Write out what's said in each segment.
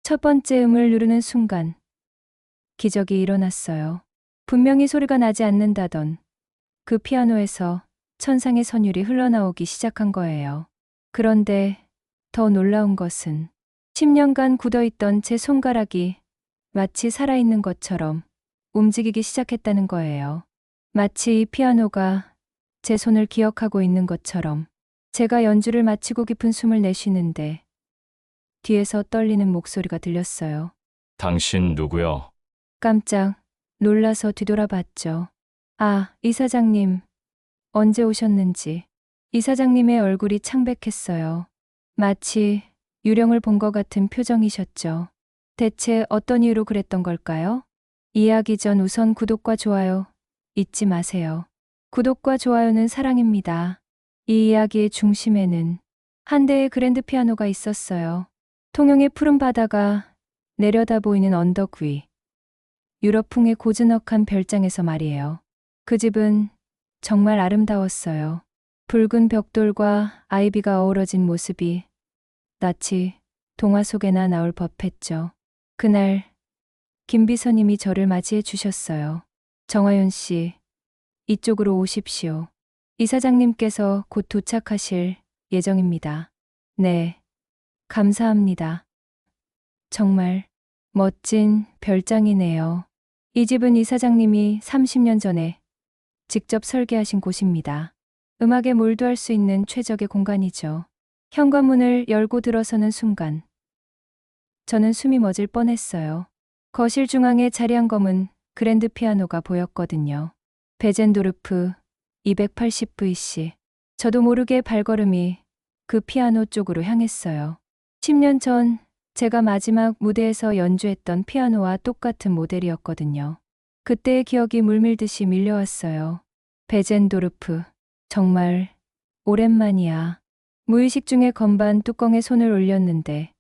첫 번째 음을 누르는 순간 기적이 일어났어요. 분명히 소리가 나지 않는다던 그 피아노에서 천상의 선율이 흘러나오기 시작한 거예요. 그런데 더 놀라운 것은 10년간 굳어있던 제 손가락이 마치 살아있는 것처럼 움직이기 시작했다는 거예요. 마치 이 피아노가 제 손을 기억하고 있는 것처럼. 제가 연주를 마치고 깊은 숨을 내쉬는데 뒤에서 떨리는 목소리가 들렸어요. 당신 누구요? 깜짝 놀라서 뒤돌아봤죠. 아, 이사장님. 언제 오셨는지. 이사장님의 얼굴이 창백했어요. 마치 유령을 본 것 같은 표정이셨죠. 대체 어떤 이유로 그랬던 걸까요? 이해하기 전 우선 구독과 좋아요 잊지 마세요. 구독과 좋아요는 사랑입니다. 이 이야기의 중심에는 한 대의 그랜드 피아노가 있었어요. 통영의 푸른 바다가 내려다 보이는 언덕 위. 유럽풍의 고즈넉한 별장에서 말이에요. 그 집은 정말 아름다웠어요. 붉은 벽돌과 아이비가 어우러진 모습이 마치 동화 속에나 나올 법했죠. 그날 김비서님이 저를 맞이해 주셨어요. 정하윤 씨, 이쪽으로 오십시오. 이사장님께서 곧 도착하실 예정입니다. 네, 감사합니다. 정말 멋진 별장이네요. 이 집은 이사장님이 30년 전에 직접 설계하신 곳입니다. 음악에 몰두할 수 있는 최적의 공간이죠. 현관문을 열고 들어서는 순간 저는 숨이 멎을 뻔했어요. 거실 중앙에 자리한 검은 그랜드 피아노가 보였거든요. 베젠도르프 280VC. 저도 모르게 발걸음이 그 피아노 쪽으로 향했어요. 10년 전 제가 마지막 무대에서 연주했던 피아노와 똑같은 모델이었거든요. 그때의 기억이 물밀듯이 밀려왔어요. 베젠도르프. 정말 오랜만이야. 무의식 중에 건반 뚜껑에 손을 올렸는데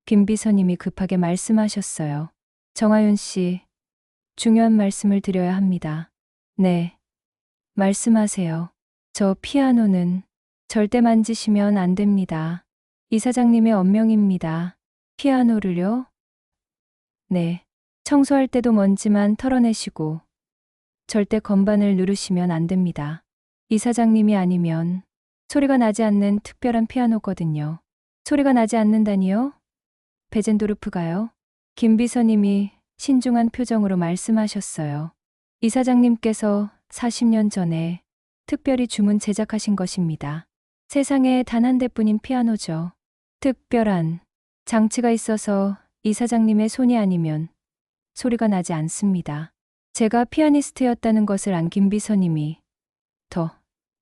김비서님이 급하게 말씀하셨어요. 정하윤 씨, 중요한 말씀을 드려야 합니다. 네, 말씀하세요. 저 피아노는 절대 만지시면 안 됩니다. 이사장님의 엄명입니다. 피아노를요? 네, 청소할 때도 먼지만 털어내시고 절대 건반을 누르시면 안 됩니다. 이사장님이 아니면 소리가 나지 않는 특별한 피아노거든요. 소리가 나지 않는다니요? 베젠도르프가요? 김비서님이 신중한 표정으로 말씀하셨어요. 이사장님께서 40년 전에 특별히 주문 제작하신 것입니다. 세상에 단 한 대뿐인 피아노죠. 특별한 장치가 있어서 이사장님의 손이 아니면 소리가 나지 않습니다. 제가 피아니스트였다는 것을 안 김비서님이 더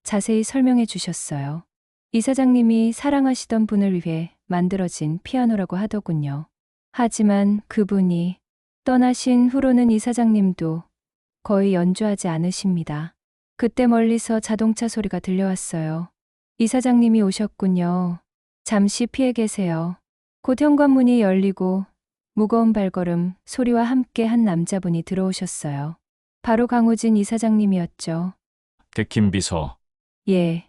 자세히 설명해 주셨어요. 이사장님이 사랑하시던 분을 위해 만들어진 피아노라고 하더군요. 하지만 그분이 떠나신 후로는 이사장님도 거의 연주하지 않으십니다. 그때 멀리서 자동차 소리가 들려왔어요. 이사장님이 오셨군요. 잠시 피해 계세요. 곧 현관문이 열리고 무거운 발걸음 소리와 함께 한 남자분이 들어오셨어요. 바로 강우진 이사장님이었죠. 김 비서. 예,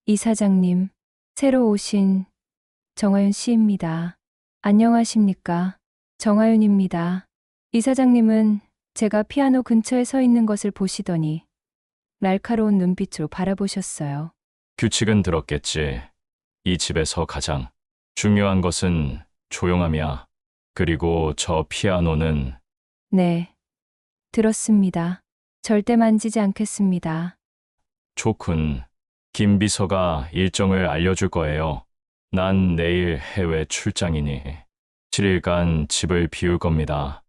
이사장님. 새로 오신 정하윤 씨입니다. 안녕하십니까? 정하윤입니다. 이사장님은 제가 피아노 근처에 서 있는 것을 보시더니 날카로운 눈빛으로 바라보셨어요. 규칙은 들었겠지. 이 집에서 가장 중요한 것은 조용함이야. 그리고 저 피아노는 네, 들었습니다. 절대 만지지 않겠습니다. 좋군. 김 비서가 일정을 알려줄 거예요. 난 내일 해외 출장이니 7일간 집을 비울 겁니다.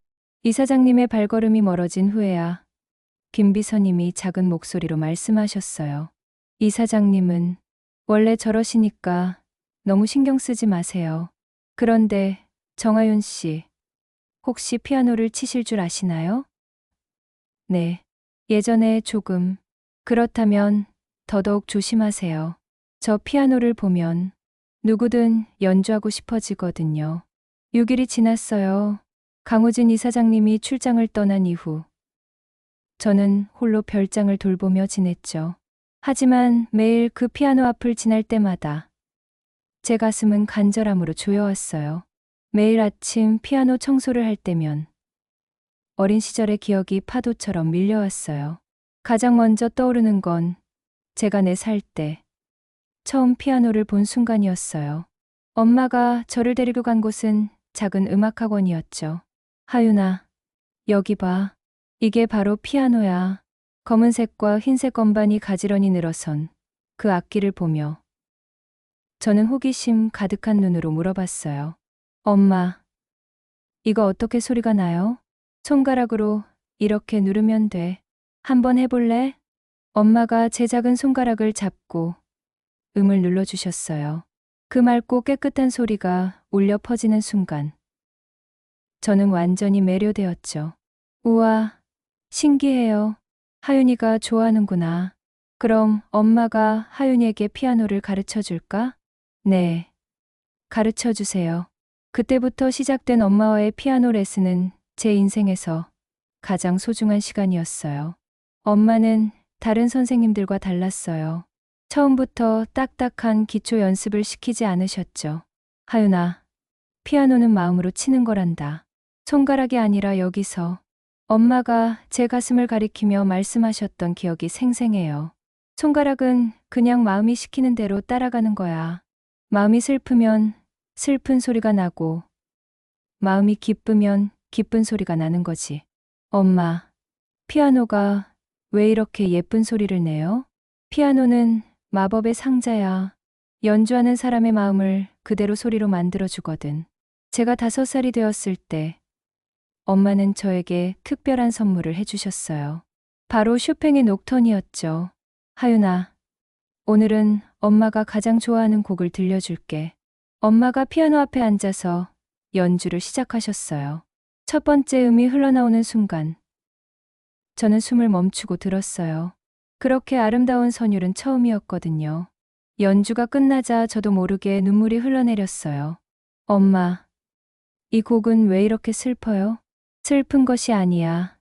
이사장님의 발걸음이 멀어진 후에야 김비서님이 작은 목소리로 말씀하셨어요. 이사장님은 원래 저러시니까 너무 신경 쓰지 마세요. 그런데 정하윤 씨, 혹시 피아노를 치실 줄 아시나요? 네, 예전에 조금. 그렇다면 더더욱 조심하세요. 저 피아노를 보면 누구든 연주하고 싶어지거든요. 6일이 지났어요. 강우진 이사장님이 출장을 떠난 이후 저는 홀로 별장을 돌보며 지냈죠. 하지만 매일 그 피아노 앞을 지날 때마다 제 가슴은 간절함으로 조여왔어요. 매일 아침 피아노 청소를 할 때면 어린 시절의 기억이 파도처럼 밀려왔어요. 가장 먼저 떠오르는 건 제가 4살 때 처음 피아노를 본 순간이었어요. 엄마가 저를 데리고 간 곳은 작은 음악학원이었죠. 하윤아, 여기 봐. 이게 바로 피아노야. 검은색과 흰색 건반이 가지런히 늘어선 그 악기를 보며 저는 호기심 가득한 눈으로 물어봤어요. 엄마, 이거 어떻게 소리가 나요? 손가락으로 이렇게 누르면 돼. 한번 해볼래? 엄마가 제 작은 손가락을 잡고 음을 눌러주셨어요. 그 맑고 깨끗한 소리가 울려 퍼지는 순간 저는 완전히 매료되었죠. 우와, 신기해요. 하윤이가 좋아하는구나. 그럼 엄마가 하윤이에게 피아노를 가르쳐 줄까? 네, 가르쳐 주세요. 그때부터 시작된 엄마와의 피아노 레슨은 제 인생에서 가장 소중한 시간이었어요. 엄마는 다른 선생님들과 달랐어요. 처음부터 딱딱한 기초 연습을 시키지 않으셨죠. 하윤아, 피아노는 마음으로 치는 거란다. 손가락이 아니라 여기서. 엄마가 제 가슴을 가리키며 말씀하셨던 기억이 생생해요. 손가락은 그냥 마음이 시키는 대로 따라가는 거야. 마음이 슬프면 슬픈 소리가 나고, 마음이 기쁘면 기쁜 소리가 나는 거지. 엄마, 피아노가 왜 이렇게 예쁜 소리를 내요? 피아노는 마법의 상자야. 연주하는 사람의 마음을 그대로 소리로 만들어주거든. 제가 5살이 되었을 때 엄마는 저에게 특별한 선물을 해주셨어요. 바로 쇼팽의 녹턴이었죠. 하윤아, 오늘은 엄마가 가장 좋아하는 곡을 들려줄게. 엄마가 피아노 앞에 앉아서 연주를 시작하셨어요. 첫 번째 음이 흘러나오는 순간 저는 숨을 멈추고 들었어요. 그렇게 아름다운 선율은 처음이었거든요. 연주가 끝나자 저도 모르게 눈물이 흘러내렸어요. 엄마, 이 곡은 왜 이렇게 슬퍼요? 슬픈 것이 아니야.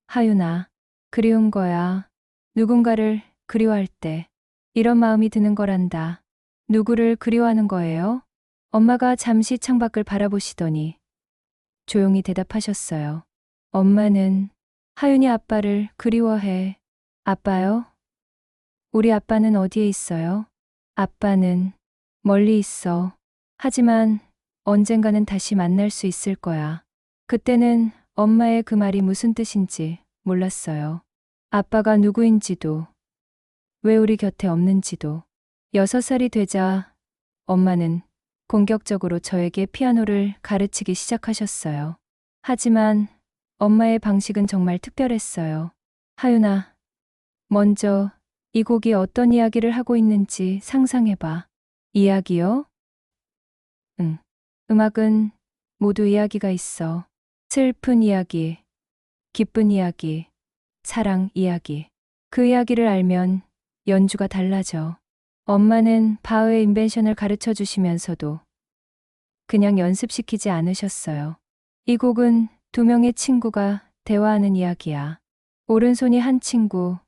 하윤아, 그리운 거야. 누군가를 그리워할 때 이런 마음이 드는 거란다. 누구를 그리워하는 거예요? 엄마가 잠시 창밖을 바라보시더니 조용히 대답하셨어요. 엄마는 하윤이 아빠를 그리워해. 아빠요? 우리 아빠는 어디에 있어요? 아빠는 멀리 있어. 하지만 언젠가는 다시 만날 수 있을 거야. 그때는 엄마의 그 말이 무슨 뜻인지 몰랐어요. 아빠가 누구인지도, 왜 우리 곁에 없는지도. 6살이 되자 엄마는 공격적으로 저에게 피아노를 가르치기 시작하셨어요. 하지만 엄마의 방식은 정말 특별했어요. 하윤아, 먼저 이 곡이 어떤 이야기를 하고 있는지 상상해봐. 이야기요? 응. 음악은 모두 이야기가 있어. 슬픈 이야기, 기쁜 이야기, 사랑 이야기. 그 이야기를 알면 연주가 달라져. 엄마는 바흐의 인벤션을 가르쳐 주시면서도 그냥 연습시키지 않으셨어요. 이 곡은 2명의 친구가 대화하는 이야기야. 오른손이 한 친구,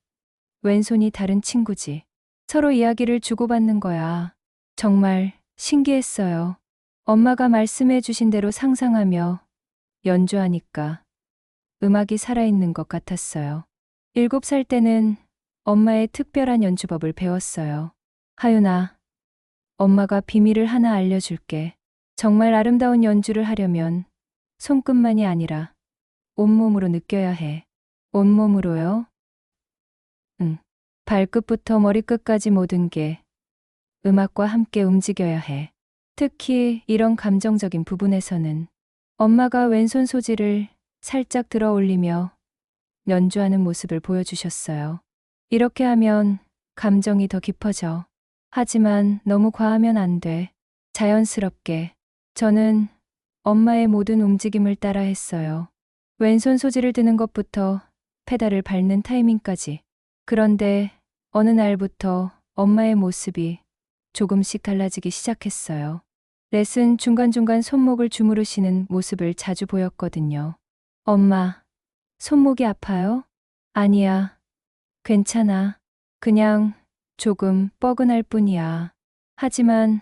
왼손이 다른 친구지. 서로 이야기를 주고받는 거야. 정말 신기했어요. 엄마가 말씀해 주신 대로 상상하며 연주하니까 음악이 살아있는 것 같았어요. 7살 때는 엄마의 특별한 연주법을 배웠어요. 하윤아, 엄마가 비밀을 하나 알려줄게. 정말 아름다운 연주를 하려면 손끝만이 아니라 온몸으로 느껴야 해. 온몸으로요? 응. 발끝부터 머리끝까지 모든 게 음악과 함께 움직여야 해. 특히 이런 감정적인 부분에서는 엄마가 왼손 소지를 살짝 들어 올리며 연주하는 모습을 보여주셨어요. 이렇게 하면 감정이 더 깊어져. 하지만 너무 과하면 안 돼. 자연스럽게. 저는 엄마의 모든 움직임을 따라 했어요. 왼손 소지를 드는 것부터 페달을 밟는 타이밍까지. 그런데 어느 날부터 엄마의 모습이 조금씩 달라지기 시작했어요. 레슨 중간중간 손목을 주무르시는 모습을 자주 보였거든요. 엄마, 손목이 아파요? 아니야. 괜찮아. 그냥 조금 뻐근할 뿐이야. 하지만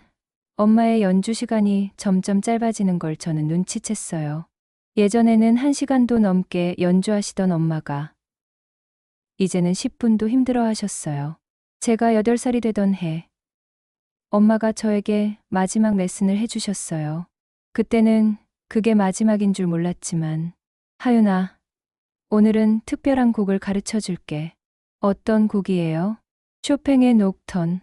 엄마의 연주 시간이 점점 짧아지는 걸 저는 눈치챘어요. 예전에는 1시간도 넘게 연주하시던 엄마가 이제는 10분도 힘들어 하셨어요. 제가 8살이 되던 해, 엄마가 저에게 마지막 레슨을 해주셨어요. 그때는 그게 마지막인 줄 몰랐지만, 하윤아, 오늘은 특별한 곡을 가르쳐 줄게. 어떤 곡이에요? 쇼팽의 녹턴.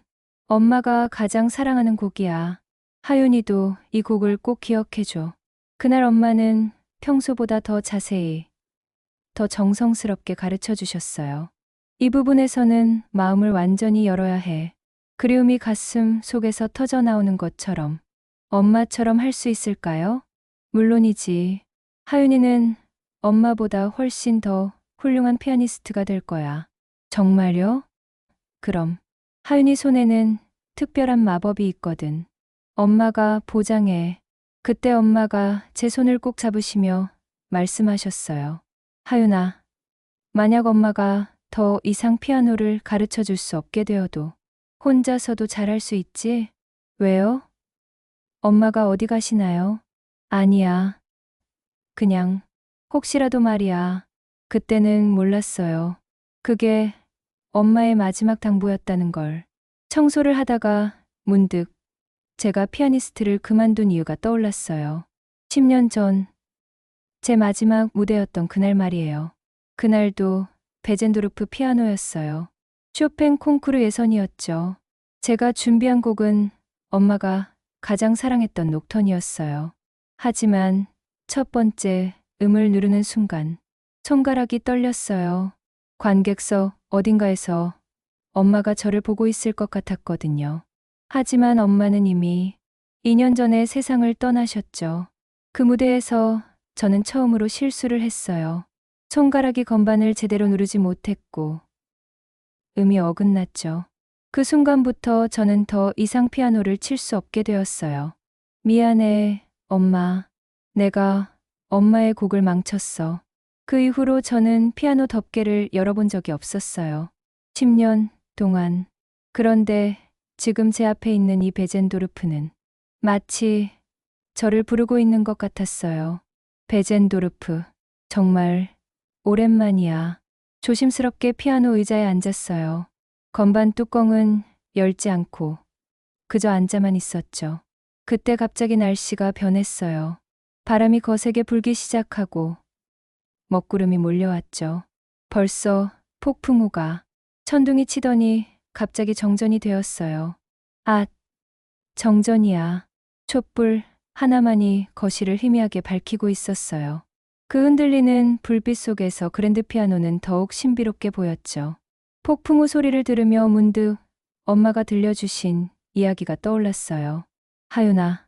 엄마가 가장 사랑하는 곡이야. 하윤이도 이 곡을 꼭 기억해줘. 그날 엄마는 평소보다 더 자세히, 더 정성스럽게 가르쳐 주셨어요. 이 부분에서는 마음을 완전히 열어야 해. 그리움이 가슴 속에서 터져 나오는 것처럼 엄마처럼 할 수 있을까요? 물론이지. 하윤이는 엄마보다 훨씬 더 훌륭한 피아니스트가 될 거야. 정말요? 그럼 하윤이 손에는 특별한 마법이 있거든. 엄마가 보장해. 그때 엄마가 제 손을 꼭 잡으시며 말씀하셨어요. 하윤아, 만약 엄마가 더 이상 피아노를 가르쳐 줄 수 없게 되어도 혼자서도 잘할 수 있지? 왜요? 엄마가 어디 가시나요? 아니야. 그냥 혹시라도 말이야. 그때는 몰랐어요. 그게 엄마의 마지막 당부였다는 걸. 청소를 하다가 문득 제가 피아니스트를 그만둔 이유가 떠올랐어요. 10년 전 제 마지막 무대였던 그날 말이에요. 그날도 베젠도르프 피아노였어요. 쇼팽 콩쿠르 예선이었죠. 제가 준비한 곡은 엄마가 가장 사랑했던 녹턴이었어요. 하지만 첫 번째 음을 누르는 순간 손가락이 떨렸어요. 관객석 어딘가에서 엄마가 저를 보고 있을 것 같았거든요. 하지만 엄마는 이미 2년 전에 세상을 떠나셨죠. 그 무대에서 저는 처음으로 실수를 했어요. 손가락이 건반을 제대로 누르지 못했고 음이 어긋났죠. 그 순간부터 저는 더 이상 피아노를 칠 수 없게 되었어요. 미안해, 엄마. 내가 엄마의 곡을 망쳤어. 그 이후로 저는 피아노 덮개를 열어본 적이 없었어요. 10년 동안. 그런데 지금 제 앞에 있는 이 베젠도르프는 마치 저를 부르고 있는 것 같았어요. 베젠도르프, 정말 오랜만이야. 조심스럽게 피아노 의자에 앉았어요. 건반 뚜껑은 열지 않고 그저 앉아만 있었죠. 그때 갑자기 날씨가 변했어요. 바람이 거세게 불기 시작하고 먹구름이 몰려왔죠. 벌써 폭풍우가 천둥이 치더니 갑자기 정전이 되었어요. 아, 정전이야. 촛불 하나만이 거실을 희미하게 밝히고 있었어요. 그 흔들리는 불빛 속에서 그랜드 피아노는 더욱 신비롭게 보였죠. 폭풍우 소리를 들으며 문득 엄마가 들려주신 이야기가 떠올랐어요. 하윤아,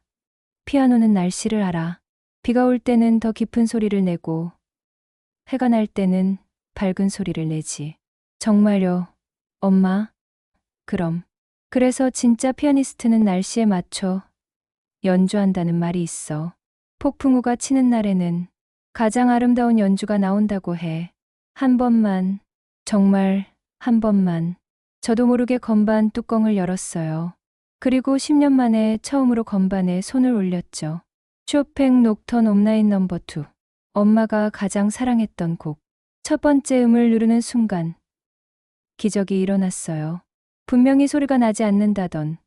피아노는 날씨를 알아. 비가 올 때는 더 깊은 소리를 내고 해가 날 때는 밝은 소리를 내지. 정말요, 엄마? 그럼. 그래서 진짜 피아니스트는 날씨에 맞춰 연주한다는 말이 있어. 폭풍우가 치는 날에는 가장 아름다운 연주가 나온다고 해. 한 번만, 정말 한 번만. 저도 모르게 건반 뚜껑을 열었어요. 그리고 10년 만에 처음으로 건반에 손을 올렸죠. 쇼팽 녹턴 옴나인 넘버 2. 엄마가 가장 사랑했던 곡. 첫 번째 음을 누르는 순간 기적이 일어났어요. 분명히 소리가 나지 않는다던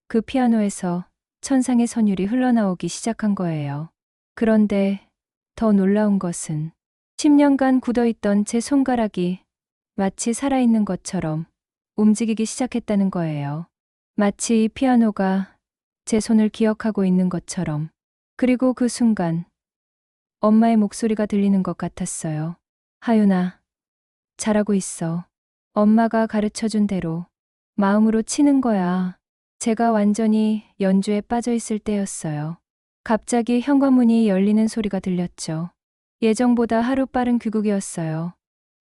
그 피아노에서 천상의 선율이 흘러나오기 시작한 거예요. 그런데 더 놀라운 것은 10년간 굳어있던 제 손가락이 마치 살아있는 것처럼 움직이기 시작했다는 거예요. 마치 이 피아노가 제 손을 기억하고 있는 것처럼. 그리고 그 순간 엄마의 목소리가 들리는 것 같았어요. 하윤아, 잘하고 있어. 엄마가 가르쳐준 대로 마음으로 치는 거야. 제가 완전히 연주에 빠져 있을 때였어요. 갑자기 현관문이 열리는 소리가 들렸죠. 예정보다 하루 빠른 귀국이었어요.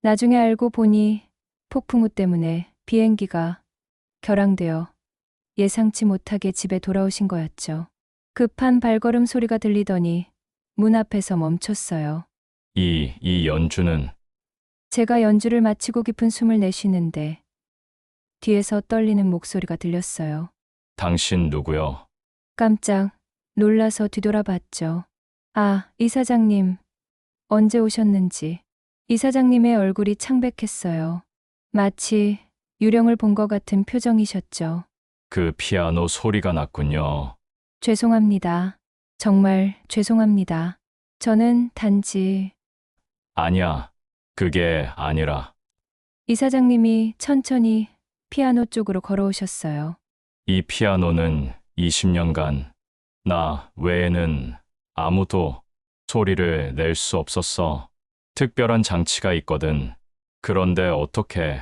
나중에 알고 보니 폭풍우 때문에 비행기가 결항되어 예상치 못하게 집에 돌아오신 거였죠. 급한 발걸음 소리가 들리더니 문 앞에서 멈췄어요. 이 연주는 제가 연주를 마치고 깊은 숨을 내쉬는데 뒤에서 떨리는 목소리가 들렸어요. 당신 누구요? 깜짝 놀라서 뒤돌아봤죠. 아, 이사장님. 언제 오셨는지. 이사장님의 얼굴이 창백했어요. 마치 유령을 본 것 같은 표정이셨죠. 그 피아노 소리가 났군요. 죄송합니다. 정말 죄송합니다. 저는 단지 아니야. 그게 아니라 이사장님이 천천히 피아노 쪽으로 걸어오셨어요. 이 피아노는 20년간 나 외에는 아무도 소리를 낼 수 없었어. 특별한 장치가 있거든. 그런데 어떻게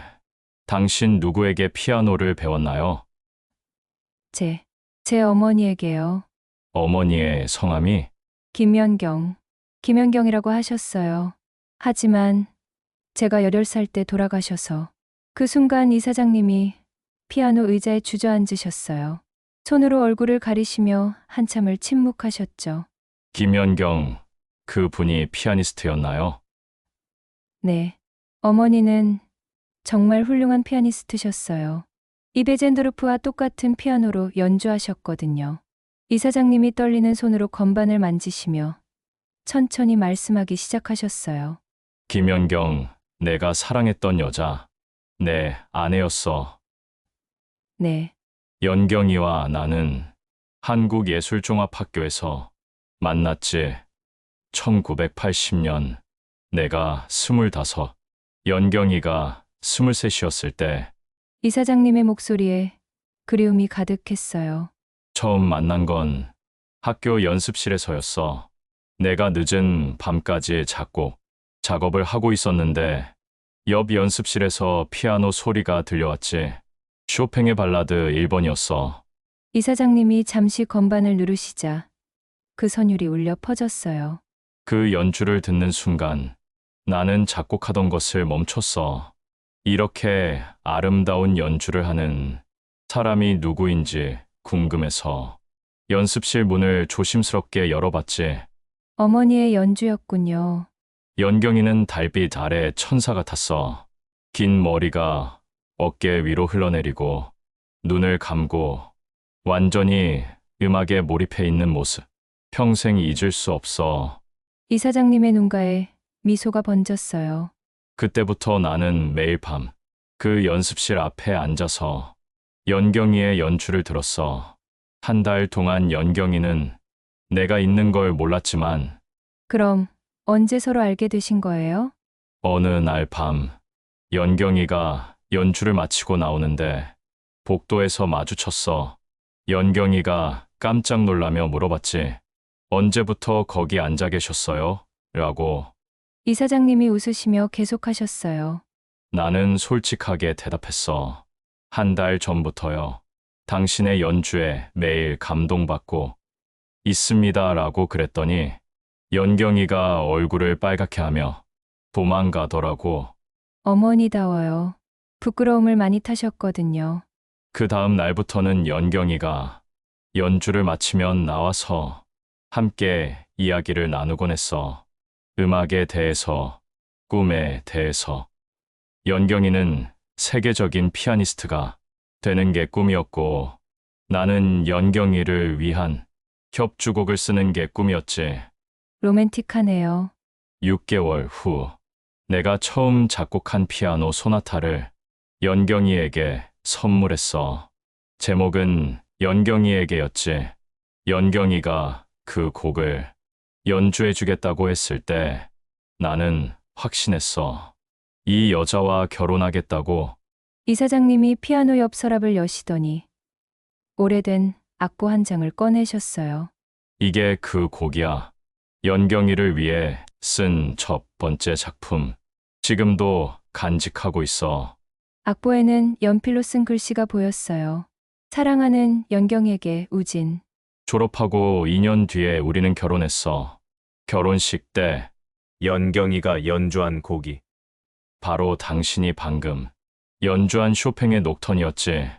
당신 누구에게 피아노를 배웠나요? 제 어머니에게요. 어머니의 성함이? 김연경이라고 하셨어요. 하지만 제가 8살 때 돌아가셔서 그 순간 이사장님이 피아노 의자에 주저앉으셨어요. 손으로 얼굴을 가리시며 한참을 침묵하셨죠. 김연경, 그 분이 피아니스트였나요? 네. 어머니는 정말 훌륭한 피아니스트셨어요. 이베젠도르프와 똑같은 피아노로 연주하셨거든요. 이사장님이 떨리는 손으로 건반을 만지시며 천천히 말씀하기 시작하셨어요. 김연경, 내가 사랑했던 여자, 내 아내였어. 네. 연경이와 나는 한국예술종합학교에서 만났지. 1980년, 내가 25, 연경이가 23이었을 때 이사장님의 목소리에 그리움이 가득했어요. 처음 만난 건 학교 연습실에서였어. 내가 늦은 밤까지 작업을 하고 있었는데 옆 연습실에서 피아노 소리가 들려왔지. 쇼팽의 발라드 1번이었어. 이사장님이 잠시 건반을 누르시자 그 선율이 울려 퍼졌어요. 그 연주를 듣는 순간 나는 작곡하던 것을 멈췄어. 이렇게 아름다운 연주를 하는 사람이 누구인지 궁금해서 연습실 문을 조심스럽게 열어봤지. 어머니의 연주였군요. 연경이는 달빛 아래 천사 같았어. 긴 머리가 어깨 위로 흘러내리고 눈을 감고 완전히 음악에 몰입해 있는 모습. 평생 잊을 수 없어. 이사장님의 눈가에 미소가 번졌어요. 그때부터 나는 매일 밤 그 연습실 앞에 앉아서 연경이의 연주를 들었어. 한 달 동안 연경이는 내가 있는 걸 몰랐지만 그럼 언제 서로 알게 되신 거예요? 어느 날 밤 연경이가 연주를 마치고 나오는데 복도에서 마주쳤어. 연경이가 깜짝 놀라며 물어봤지. 언제부터 거기 앉아 계셨어요? 라고. 이사장님이 웃으시며 계속하셨어요. 나는 솔직하게 대답했어. 한 달 전부터요. 당신의 연주에 매일 감동받고 있습니다. 라고 그랬더니 연경이가 얼굴을 빨갛게 하며 도망가더라고. 어머니다워요. 부끄러움을 많이 타셨거든요. 그 다음 날부터는 연경이가 연주를 마치면 나와서 함께 이야기를 나누곤 했어. 음악에 대해서, 꿈에 대해서. 연경이는 세계적인 피아니스트가 되는 게 꿈이었고 나는 연경이를 위한 협주곡을 쓰는 게 꿈이었지. 로맨틱하네요. 6개월 후 내가 처음 작곡한 피아노 소나타를 연경이에게 선물했어. 제목은 연경이에게였지. 연경이가 그 곡을 연주해주겠다고 했을 때 나는 확신했어. 이 여자와 결혼하겠다고. 이사장님이 피아노 옆 서랍을 여시더니 오래된 악보 한 장을 꺼내셨어요. 이게 그 곡이야. 연경이를 위해 쓴 첫 번째 작품. 지금도 간직하고 있어. 악보에는 연필로 쓴 글씨가 보였어요. 사랑하는 연경에게 우진. 졸업하고 2년 뒤에 우리는 결혼했어. 결혼식 때 연경이가 연주한 곡이 바로 당신이 방금 연주한 쇼팽의 녹턴이었지.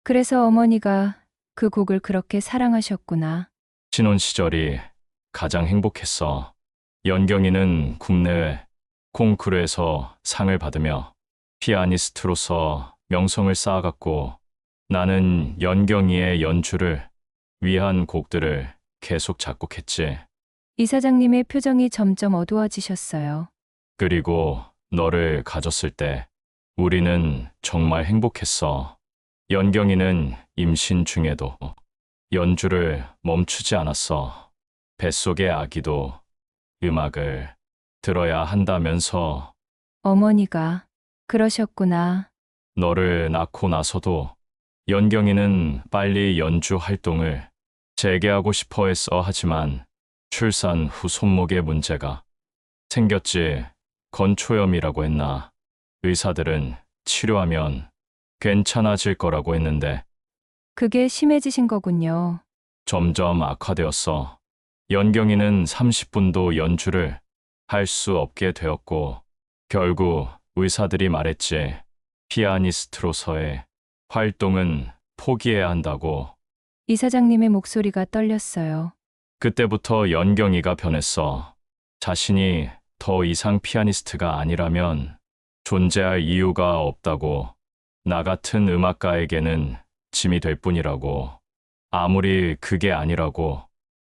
그래서 어머니가 그 곡을 그렇게 사랑하셨구나. 신혼 시절이 가장 행복했어. 연경이는 국내외 콩쿠르에서 상을 받으며 피아니스트로서 명성을 쌓아갔고 나는 연경이의 연주를 위한 곡들을 계속 작곡했지. 이사장님의 표정이 점점 어두워지셨어요. 그리고 너를 가졌을 때 우리는 정말 행복했어. 연경이는 임신 중에도 연주를 멈추지 않았어. 뱃속의 아기도 음악을 들어야 한다면서. 어머니가 그러셨구나. 너를 낳고 나서도 연경이는 빨리 연주 활동을 재개하고 싶어 했어. 하지만 출산 후 손목에 문제가 생겼지. 건초염이라고 했나. 의사들은 치료하면 괜찮아질 거라고 했는데 그게 심해지신 거군요. 점점 악화되었어. 연경이는 30분도 연주를 할 수 없게 되었고 결국 의사들이 말했지. 피아니스트로서의 활동은 포기해야 한다고. 이사장님의 목소리가 떨렸어요. 그때부터 연경이가 변했어. 자신이 더 이상 피아니스트가 아니라면 존재할 이유가 없다고. 나 같은 음악가에게는 짐이 될 뿐이라고. 아무리 그게 아니라고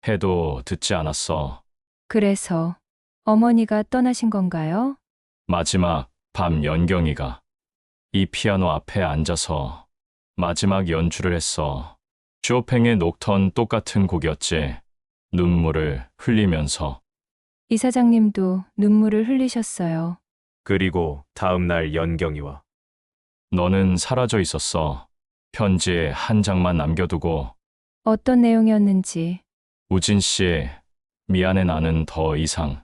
해도 듣지 않았어. 그래서 어머니가 떠나신 건가요? 마지막 밤 연경이가 이 피아노 앞에 앉아서 마지막 연주를 했어. 쇼팽의 녹턴 똑같은 곡이었지. 눈물을 흘리면서. 이사장님도 눈물을 흘리셨어요. 그리고 다음 날 연경이와 너는 사라져 있었어. 편지에 한 장만 남겨두고. 어떤 내용이었는지. 우진 씨, 미안해. 나는 더 이상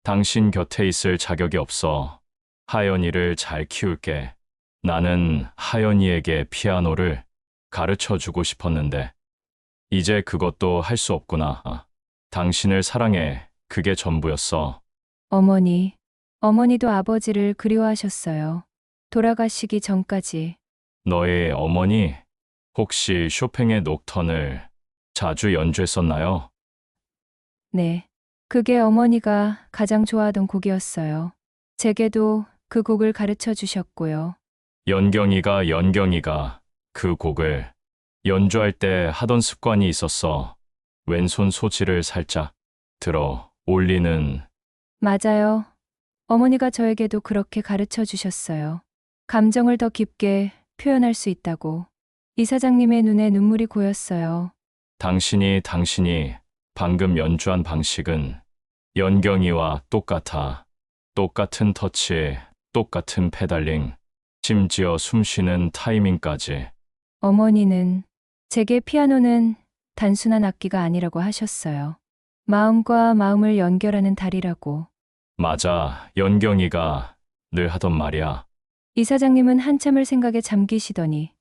당신 곁에 있을 자격이 없어. 하연이를 잘 키울게. 나는 하연이에게 피아노를 가르쳐 주고 싶었는데 이제 그것도 할 수 없구나. 당신을 사랑해. 그게 전부였어. 어머니도 아버지를 그리워하셨어요. 돌아가시기 전까지. 너의 어머니, 혹시 쇼팽의 녹턴을 자주 연주했었나요? 네. 그게 어머니가 가장 좋아하던 곡이었어요. 제게도 그 곡을 가르쳐 주셨고요. 연경이가 그 곡을 연주할 때 하던 습관이 있었어. 왼손 소지를 살짝 들어 올리는. 맞아요. 어머니가 저에게도 그렇게 가르쳐 주셨어요. 감정을 더 깊게 표현할 수 있다고. 이사장님의 눈에 눈물이 고였어요. 당신이 방금 연주한 방식은 연경이와 똑같아. 똑같은 터치, 똑같은 페달링, 심지어 숨쉬는 타이밍까지. 어머니는 제게 피아노는 단순한 악기가 아니라고 하셨어요. 마음과 마음을 연결하는 다리라고. 맞아, 연경이가 늘 하던 말이야. 이사장님은 한참을 생각에 잠기시더니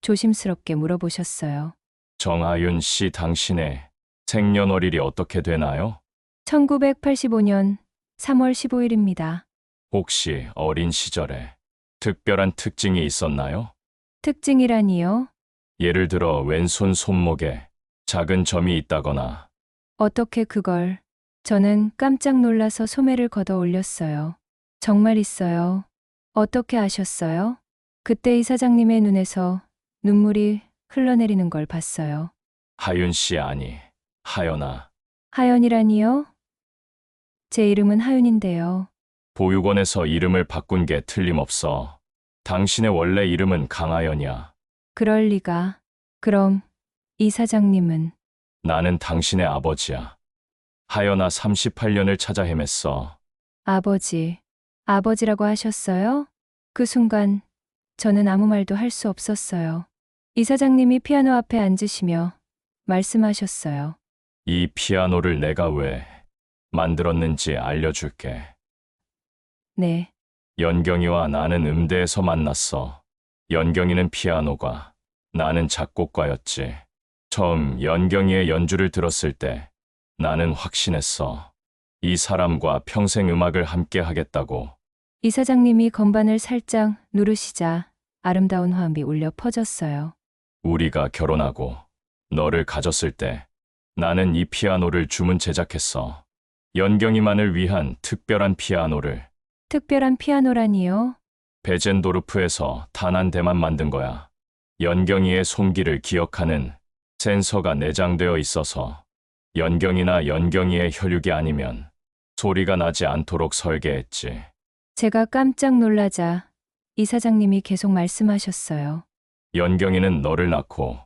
조심스럽게 물어보셨어요. 정하윤 씨, 당신의 생년월일이 어떻게 되나요? 1985년 3월 15일입니다. 혹시 어린 시절에 특별한 특징이 있었나요? 특징이라니요? 예를 들어 왼손 손목에 작은 점이 있다거나. 어떻게 그걸? 저는 깜짝 놀라서 소매를 걷어 올렸어요. 정말 있어요. 어떻게 아셨어요? 그때 이사장님의 눈에서 눈물이 흘러내리는 걸 봤어요. 하윤 씨, 아니, 하연아. 하연이라니요? 제 이름은 하윤인데요. 보육원에서 이름을 바꾼 게 틀림없어. 당신의 원래 이름은 강하연이야. 그럴 리가. 그럼 이사장님은? 나는 당신의 아버지야. 하연아, 38년을 찾아 헤맸어. 아버지라고 하셨어요? 그 순간 저는 아무 말도 할 수 없었어요. 이사장님이 피아노 앞에 앉으시며 말씀하셨어요. 이 피아노를 내가 왜 만들었는지 알려줄게. 네. 연경이와 나는 음대에서 만났어. 연경이는 피아노과, 나는 작곡가였지. 처음 연경이의 연주를 들었을 때 나는 확신했어. 이 사람과 평생 음악을 함께 하겠다고. 이사장님이 건반을 살짝 누르시자 아름다운 화음이 울려 퍼졌어요. 우리가 결혼하고 너를 가졌을 때 나는 이 피아노를 주문 제작했어. 연경이만을 위한 특별한 피아노를. 특별한 피아노라니요? 베젠도르프에서 단 한 대만 만든 거야. 연경이의 손길을 기억하는 센서가 내장되어 있어서 연경이나 연경이의 혈육이 아니면 소리가 나지 않도록 설계했지. 제가 깜짝 놀라자 이사장님이 계속 말씀하셨어요. 연경이는 너를 낳고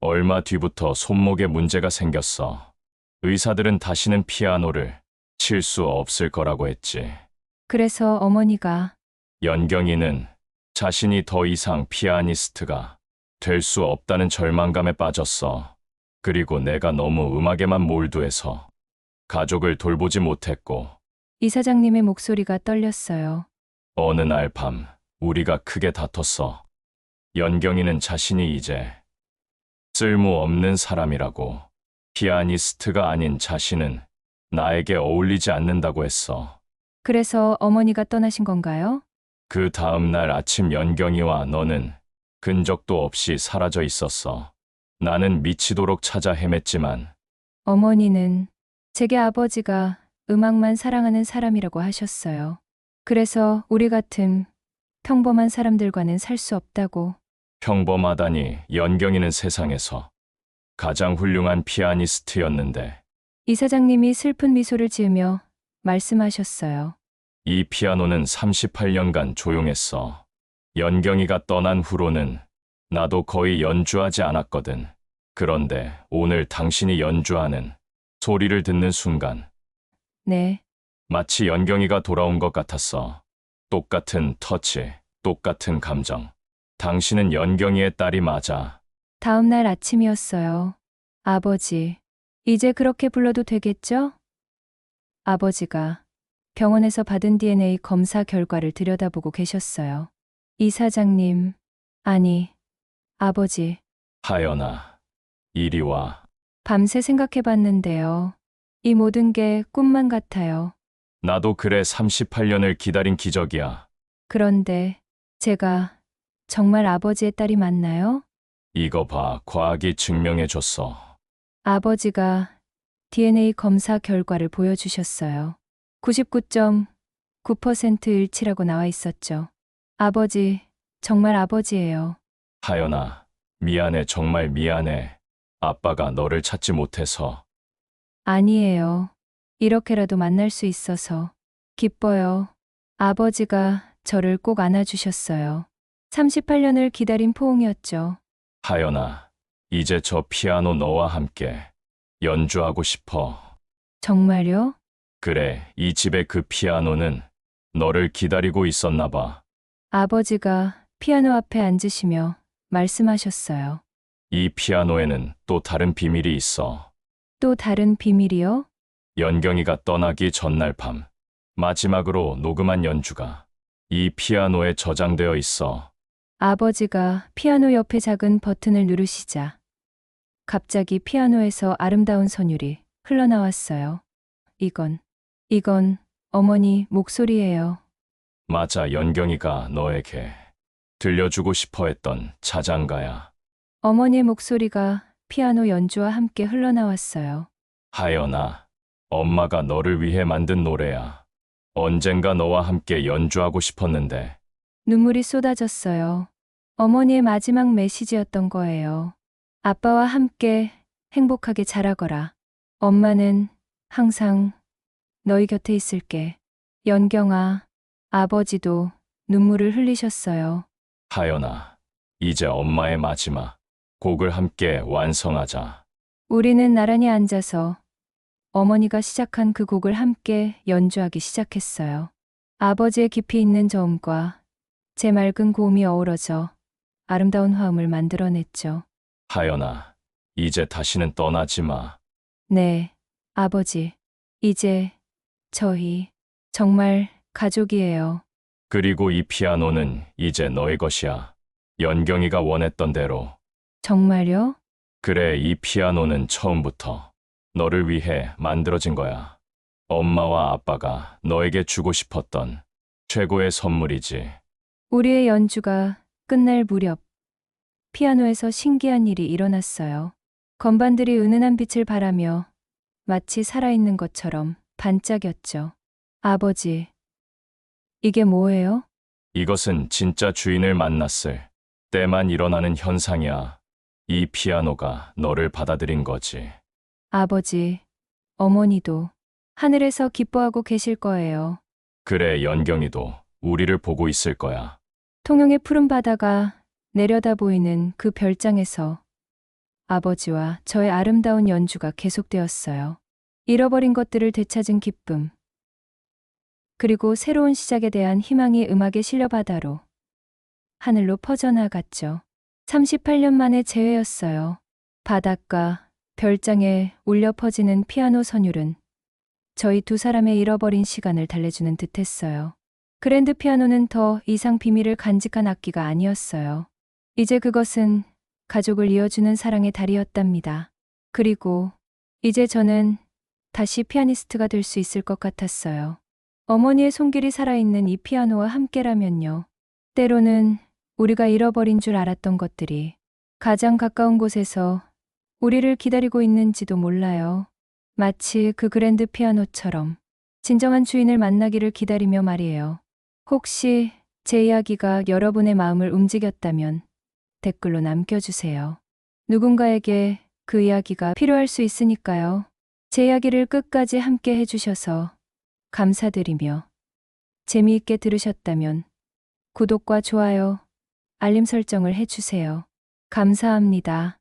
얼마 뒤부터 손목에 문제가 생겼어. 의사들은 다시는 피아노를 칠 수 없을 거라고 했지. 그래서 어머니가 연경이는 자신이 더 이상 피아니스트가 될 수 없다는 절망감에 빠졌어. 그리고 내가 너무 음악에만 몰두해서 가족을 돌보지 못했고, 이사장님의 목소리가 떨렸어요. 어느 날 밤 우리가 크게 다퉜어. 연경이는 자신이 이제 쓸모없는 사람이라고, 피아니스트가 아닌 자신은 나에게 어울리지 않는다고 했어. 그래서 어머니가 떠나신 건가요? 그 다음 날 아침 연경이와 너는 근적도 없이 사라져 있었어. 나는 미치도록 찾아 헤맸지만 어머니는 제게 아버지가 음악만 사랑하는 사람이라고 하셨어요. 그래서 우리 같은 평범한 사람들과는 살 수 없다고. 평범하다니, 연경이는 세상에서 가장 훌륭한 피아니스트였는데 이사장님이 슬픈 미소를 지으며 말씀하셨어요. 이 피아노는 38년간 조용했어. 연경이가 떠난 후로는 나도 거의 연주하지 않았거든. 그런데 오늘 당신이 연주하는 소리를 듣는 순간 네, 마치 연경이가 돌아온 것 같았어. 똑같은 터치, 똑같은 감정. 당신은 연경이의 딸이 맞아. 다음 날 아침이었어요. 아버지, 이제 그렇게 불러도 되겠죠? 아버지가 병원에서 받은 DNA 검사 결과를 들여다보고 계셨어요. 이사장님, 아니, 아버지, 하연아, 이리 와. 밤새 생각해 봤는데요. 이 모든 게 꿈만 같아요. 나도 그래, 38년을 기다린 기적이야. 그런데 제가 정말 아버지의 딸이 맞나요? 이거 봐, 과학이 증명해줬어. 아버지가 DNA 검사 결과를 보여주셨어요. 99.9% 일치라고 나와 있었죠. 아버지, 정말 아버지예요. 하연아, 미안해, 정말 미안해. 아빠가 너를 찾지 못해서. 아니에요. 이렇게라도 만날 수 있어서 기뻐요. 아버지가 저를 꼭 안아주셨어요. 38년을 기다린 포옹이었죠. 하연아, 이제 저 피아노 너와 함께 연주하고 싶어. 정말요? 그래, 이 집의 그 피아노는 너를 기다리고 있었나 봐. 아버지가 피아노 앞에 앉으시며 말씀하셨어요. 이 피아노에는 또 다른 비밀이 있어. 또 다른 비밀이요? 연경이가 떠나기 전날 밤, 마지막으로 녹음한 연주가 이 피아노에 저장되어 있어. 아버지가 피아노 옆에 작은 버튼을 누르시자 갑자기 피아노에서 아름다운 선율이 흘러나왔어요. 이건 어머니 목소리예요. 맞아, 연경이가 너에게 들려주고 싶어 했던 자장가야. 어머니의 목소리가 피아노 연주와 함께 흘러나왔어요. 하연아, 엄마가 너를 위해 만든 노래야. 언젠가 너와 함께 연주하고 싶었는데. 눈물이 쏟아졌어요. 어머니의 마지막 메시지였던 거예요. 아빠와 함께 행복하게 자라거라. 엄마는 항상 너희 곁에 있을게. 연경아, 아버지도 눈물을 흘리셨어요. 하연아, 이제 엄마의 마지막 곡을 함께 완성하자. 우리는 나란히 앉아서 어머니가 시작한 그 곡을 함께 연주하기 시작했어요. 아버지의 깊이 있는 저음과 제 맑은 고음이 어우러져 아름다운 화음을 만들어냈죠. 하연아, 이제 다시는 떠나지 마. 네, 아버지. 이제 저희 정말 가족이에요. 그리고 이 피아노는 이제 너의 것이야. 연경이가 원했던 대로. 정말요? 그래, 이 피아노는 처음부터 너를 위해 만들어진 거야. 엄마와 아빠가 너에게 주고 싶었던 최고의 선물이지. 우리의 연주가 끝날 무렵 피아노에서 신기한 일이 일어났어요. 건반들이 은은한 빛을 발하며 마치 살아있는 것처럼 반짝였죠. 아버지, 이게 뭐예요? 이것은 진짜 주인을 만났을 때만 일어나는 현상이야. 이 피아노가 너를 받아들인 거지. 아버지, 어머니도 하늘에서 기뻐하고 계실 거예요. 그래, 연경이도 우리를 보고 있을 거야. 통영의 푸른 바다가 내려다 보이는 그 별장에서 아버지와 저의 아름다운 연주가 계속되었어요. 잃어버린 것들을 되찾은 기쁨, 그리고 새로운 시작에 대한 희망이 음악의 실려 바다로 하늘로 퍼져나갔죠. 38년 만의 재회였어요. 바닷가, 별장에 울려 퍼지는 피아노 선율은 저희 두 사람의 잃어버린 시간을 달래주는 듯했어요. 그랜드 피아노는 더 이상 비밀을 간직한 악기가 아니었어요. 이제 그것은 가족을 이어주는 사랑의 달이었답니다. 그리고 이제 저는 다시 피아니스트가 될 수 있을 것 같았어요. 어머니의 손길이 살아있는 이 피아노와 함께라면요. 때로는 우리가 잃어버린 줄 알았던 것들이 가장 가까운 곳에서 우리를 기다리고 있는지도 몰라요. 마치 그 그랜드 피아노처럼 진정한 주인을 만나기를 기다리며 말이에요. 혹시 제 이야기가 여러분의 마음을 움직였다면 댓글로 남겨주세요. 누군가에게 그 이야기가 필요할 수 있으니까요. 제 이야기를 끝까지 함께 해주셔서 감사드리며 재미있게 들으셨다면 구독과 좋아요, 알림 설정을 해주세요. 감사합니다.